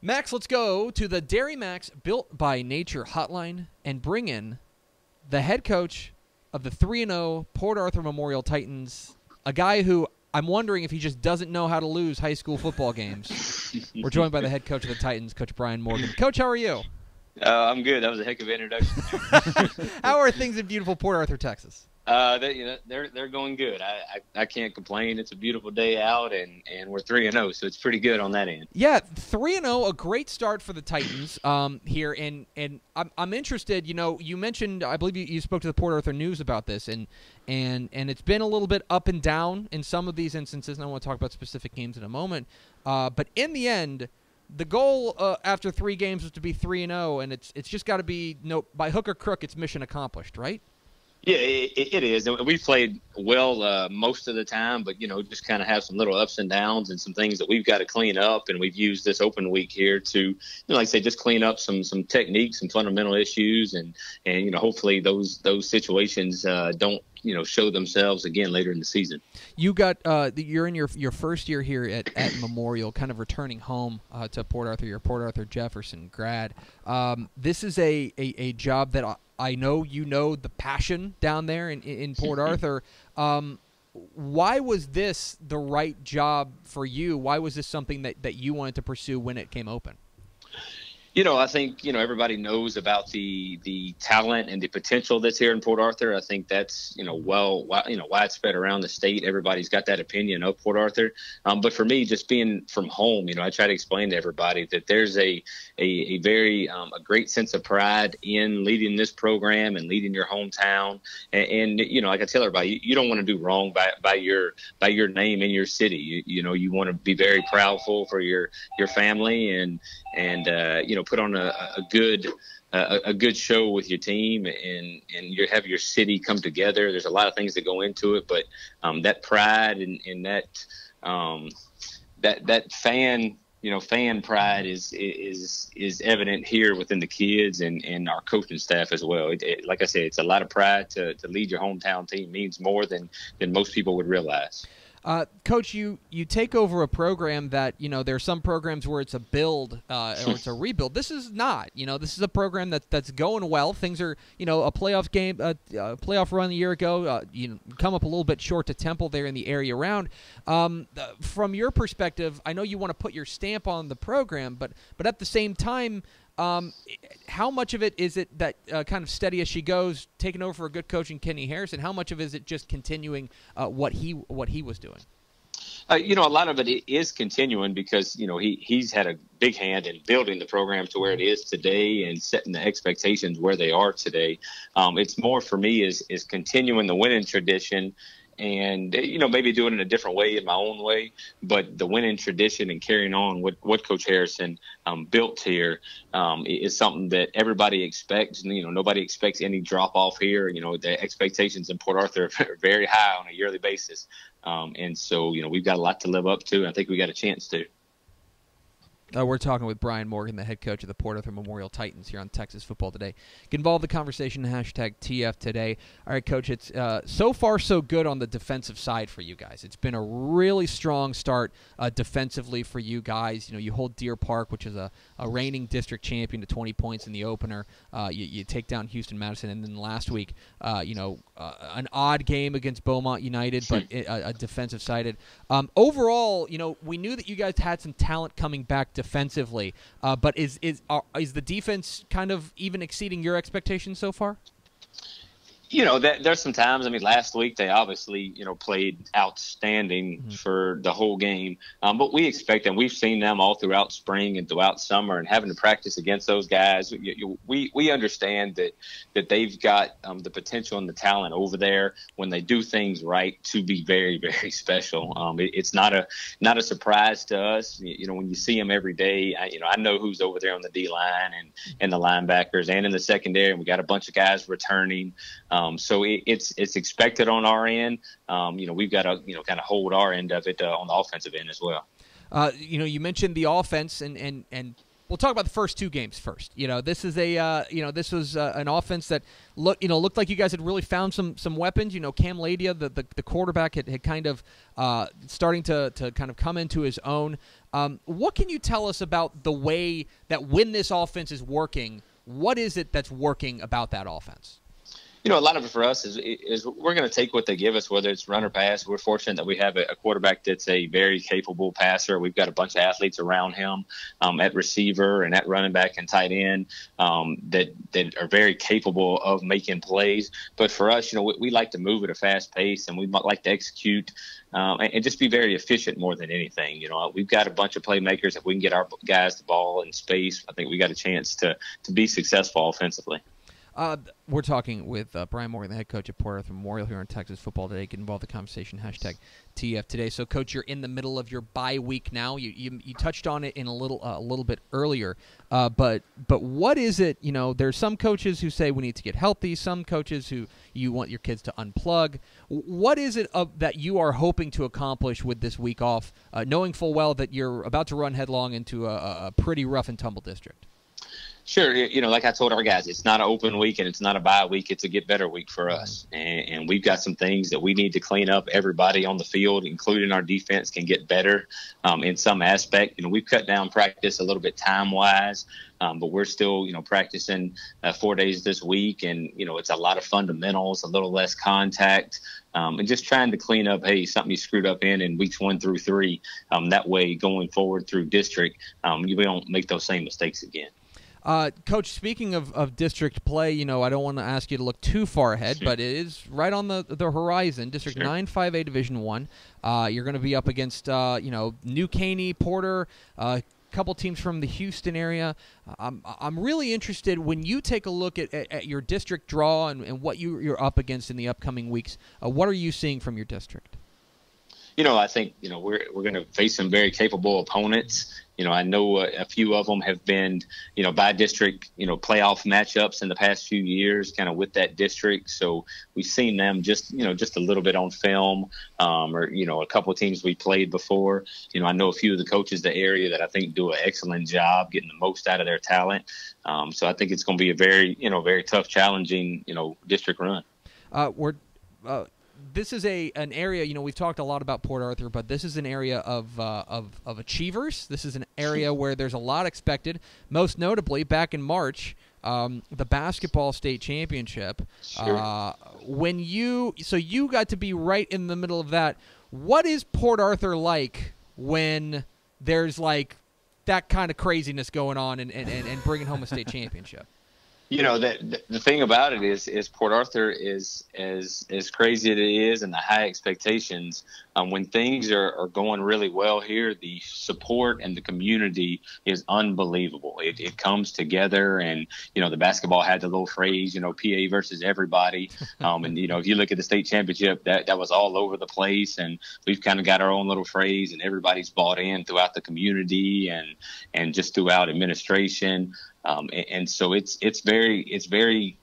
Max, let's go to the Dairy Max Built by Nature hotline and bring in the head coach of the 3-0 Port Arthur Memorial Titans, a guy who I'm wondering if he just doesn't know how to lose high school football games. We're joined by the head coach of the Titans, Coach Brian Morgan. Coach, how are you? I'm good. That was a heck of an introduction. How are things in beautiful Port Arthur, Texas? They're going good. I can't complain. It's a beautiful day out, and we're 3-0, so it's pretty good on that end. Yeah, 3-0, a great start for the Titans here, and I'm interested. You know, you mentioned, I believe you spoke to the Port Arthur News about this, and it's been a little bit up and down in some of these instances, and I want to talk about specific games in a moment. But in the end, the goal after 3 games was to be 3-0, and it's just got to be by hook or crook, it's mission accomplished, right? Yeah, it is. And we played well most of the time, but, just kind of have some little ups and downs and some things that we've got to clean up. And we've used this open week here to, like I say, just clean up some techniques, some fundamental issues. And hopefully those situations don't, show themselves again later in the season. You got you're in your first year here at Memorial, kind of returning home to Port Arthur. You're a Port Arthur Jefferson grad. This is a job that I know the passion down there in Port Arthur. Why was this the right job for you? Why was this something that you wanted to pursue when it came open? I think, everybody knows about the talent and the potential that's here in Port Arthur. I think that's, widespread around the state. Everybody's got that opinion of Port Arthur. But for me, just being from home, I try to explain to everybody that there's a very a great sense of pride in leading this program and leading your hometown. And like I tell everybody, you don't want to do wrong by your name in your city. You want to be very proudful for your family and put on a good show with your team and you have your city come together. There's a lot of things that go into it, but that pride and that fan pride is evident here within the kids and our coaching staff as well. Like I said, it's a lot of pride to lead your hometown team. Means more than most people would realize. Coach, you take over a program that, there are some programs where it's a build or it's a rebuild. This is not. This is a program that's going well. Things are, a playoff game, playoff run a year ago, come up a little bit short to Temple there in the area around. From your perspective, I know you want to put your stamp on the program, but at the same time, how much of it is it that kind of steady as she goes, taking over for a good coach in Kenny Harrison? How much of it is it just continuing what he was doing? A lot of it is continuing because, he's had a big hand in building the program to where it is today and setting the expectations where they are today. It's more for me is continuing the winning tradition and, maybe doing it in a different way, in my own way. But the winning tradition and carrying on what Coach Harrison built here is something that everybody expects. Nobody expects any drop off here. The expectations in Port Arthur are very high on a yearly basis. And so, we've got a lot to live up to. And I think we got a chance to. We're talking with Brian Morgan, the head coach of the Port Arthur Memorial Titans here on Texas Football Today. Get involved in the conversation, #TF Today. All right, Coach, it's so far so good on the defensive side for you guys. It's been a really strong start defensively for you guys. You hold Deer Park, which is a reigning district champion, to 20 points in the opener. You take down Houston Madison, and then last week, an odd game against Beaumont United, but a defensive-sided. Overall, we knew that you guys had some talent coming back defensively, but is the defense kind of even exceeding your expectations so far? There's some times. Last week they obviously, played outstanding for the whole game. But we expect them. We've seen them all throughout spring and throughout summer, and having to practice against those guys. We understand that they've got the potential and the talent over there when they do things right to be very, very special. It's not a surprise to us. When you see them every day, I know who's over there on the D line and the linebackers and in the secondary, and we got a bunch of guys returning. So it's expected on our end. We've got to kind of hold our end of it on the offensive end as well. You mentioned the offense and we'll talk about the first two games first. This is this was an offense that looked like you guys had really found some weapons. Cam Ladia, the quarterback, had kind of starting to kind of come into his own. What can you tell us about the way that when this offense is working, what is it that's working about that offense? A lot of it for us is we're going to take what they give us, whether it's run or pass. We're fortunate that we have a quarterback that's a very capable passer. We've got a bunch of athletes around him at receiver and at running back and tight end that are very capable of making plays. But for us, we like to move at a fast pace, and we like to execute and just be very efficient more than anything. We've got a bunch of playmakers. If we can get our guys the ball in space, I think we got a chance to be successful offensively. We're talking with Brian Morgan, the head coach at Port Arthur Memorial here on Texas Football Today. Get involved in the conversation, #TF Today. So, Coach, you're in the middle of your bye week now. You touched on it in a little bit earlier, but what is it? There's some coaches who say we need to get healthy. Some coaches who you want your kids to unplug. What is it that you are hoping to accomplish with this week off, knowing full well that you're about to run headlong into a pretty rough and tumble district? Sure. Like I told our guys, it's not an open week and it's not a bye week. It's a get better week for us. And we've got some things that we need to clean up. Everybody on the field, including our defense, can get better in some aspect. We've cut down practice a little bit time-wise, but we're still, practicing 4 days this week. And, it's a lot of fundamentals, a little less contact, and just trying to clean up, something you screwed up in weeks 1 through 3. That way, going forward through district, we don't make those same mistakes again. Coach, speaking of district play, I don't want to ask you to look too far ahead, but it is right on the horizon. District 9-5A Division 1. You're going to be up against, New Caney, Porter, a couple teams from the Houston area. I'm really interested when you take a look at your district draw and what you're up against in the upcoming weeks. What are you seeing from your district? I think, we're going to face some very capable opponents. I know a few of them have been, by district, playoff matchups in the past few years, kind of with that district. So we've seen them just a little bit on film, or, a couple of teams we played before. I know a few of the coaches in the area that I think do an excellent job getting the most out of their talent. So I think it's going to be a very, very tough, challenging, district run. This is an area, we've talked a lot about Port Arthur, but this is an area of achievers. This is an area where there's a lot expected. Most notably, back in March, the basketball state championship. Sure. You got to be right in the middle of that. What is Port Arthur like when there's like that kind of craziness going on and bringing home a state championship? The thing about it is Port Arthur is as crazy as it is and the high expectations. When things are going really well here, the support and the community is unbelievable. It comes together, and the basketball had the little phrase, PA versus everybody. And if you look at the state championship, that was all over the place, and we've kind of got our own little phrase, and everybody's bought in throughout the community and just throughout administration. And so it's very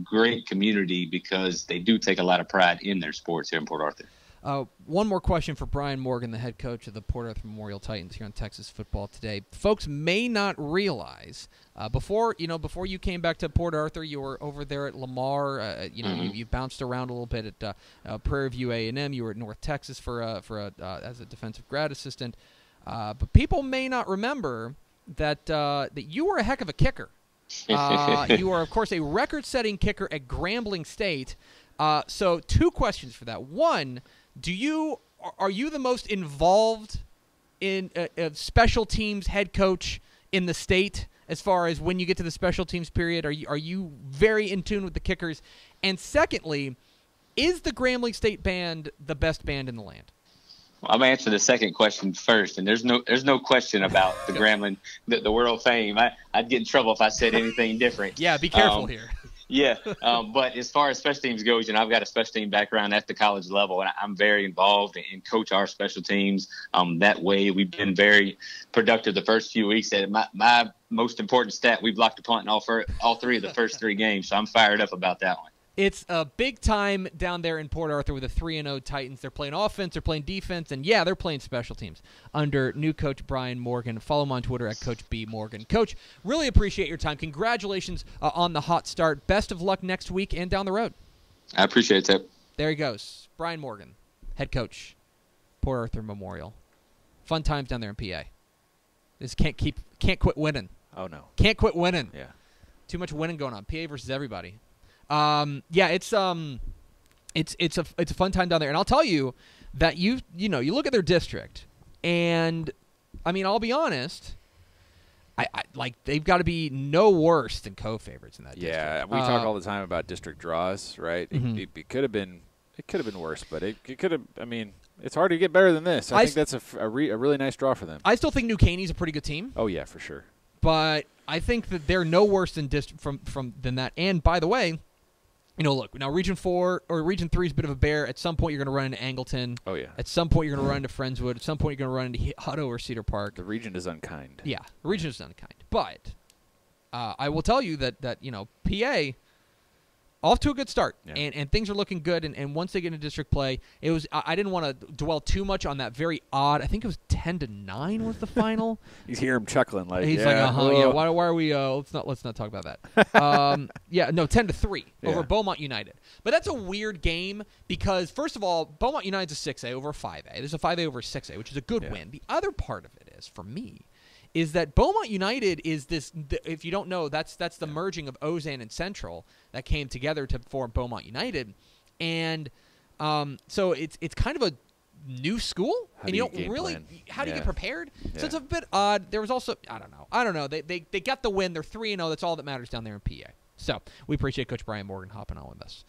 great community because they do take a lot of pride in their sports here in Port Arthur. One more question for Brian Morgan, the head coach of the Port Arthur Memorial Titans here on Texas Football Today. Folks may not realize before you came back to Port Arthur, you were over there at Lamar. You bounced around a little bit at Prairie View A&M. You were at North Texas for as a defensive grad assistant. But people may not remember that you were a heck of a kicker. You are, of course, a record-setting kicker at Grambling State. So 2 questions for that. One, are you the most involved in special teams head coach in the state as far as when you get to the special teams period? Are you very in tune with the kickers? And secondly, is the Grambling State band the best band in the land? I'm gonna answer the second question first, and there's no question about the Grambling, the world fame. I'd get in trouble if I said anything different. Yeah, be careful here. Yeah, but as far as special teams goes, I've got a special team background at the college level, and I'm very involved and coach our special teams. That way, we've been very productive the first few weeks. My most important stat, we blocked a punt in all 3 of the first 3 games, so I'm fired up about that one. It's a big time down there in Port Arthur with the 3-0 Titans. They're playing offense, they're playing defense, and yeah, they're playing special teams under new coach Brian Morgan. Follow him on Twitter at Coach B Morgan. Coach, really appreciate your time. Congratulations on the hot start. Best of luck next week and down the road. I appreciate it. There he goes. Brian Morgan, head coach, Port Arthur Memorial. Fun times down there in PA. Just can't quit winning. Oh no. Can't quit winning. Yeah. Too much winning going on. PA versus everybody. Yeah, it's a fun time down there, and I'll tell you that you look at their district, and I mean, I'll be honest, I like they've got to be no worse than co-favorites in that district. Yeah, we talk all the time about district draws, right? Mm-hmm. It could have been worse, but it could have. I mean, it's hard to get better than this. I think that's a really nice draw for them. I still think New Caney's a pretty good team. Oh yeah, for sure. But I think that they're no worse than than that. And by the way, look, now Region 4 or Region 3 is a bit of a bear. At some point, you're going to run into Angleton. Oh, yeah. At some point, you're going to run into Friendswood. At some point, you're going to run into Hutto or Cedar Park. The region is unkind. Yeah, the region is unkind. But I will tell you that PA off to a good start, yeah. and things are looking good. And once they get into district play, it was I didn't want to dwell too much on that very odd. I think it was 10-9 was the final. You hear him chuckling like he's like, yeah. Why are we? Let's not talk about that. Yeah, no, 10-3 over Beaumont United. But that's a weird game because first of all, Beaumont United's a 6A over a 5A. There's a 5A over a 6A, which is a good win. The other part of it is for me. Is that Beaumont United is this? If you don't know, that's the merging of Ozan and Central that came together to form Beaumont United, and so it's kind of a new school, and you don't really how do you get prepared? Yeah. So it's a bit odd. There was also I don't know. They got the win. They're 3-0. That's all that matters down there in PA. So we appreciate Coach Brian Morgan hopping on with us.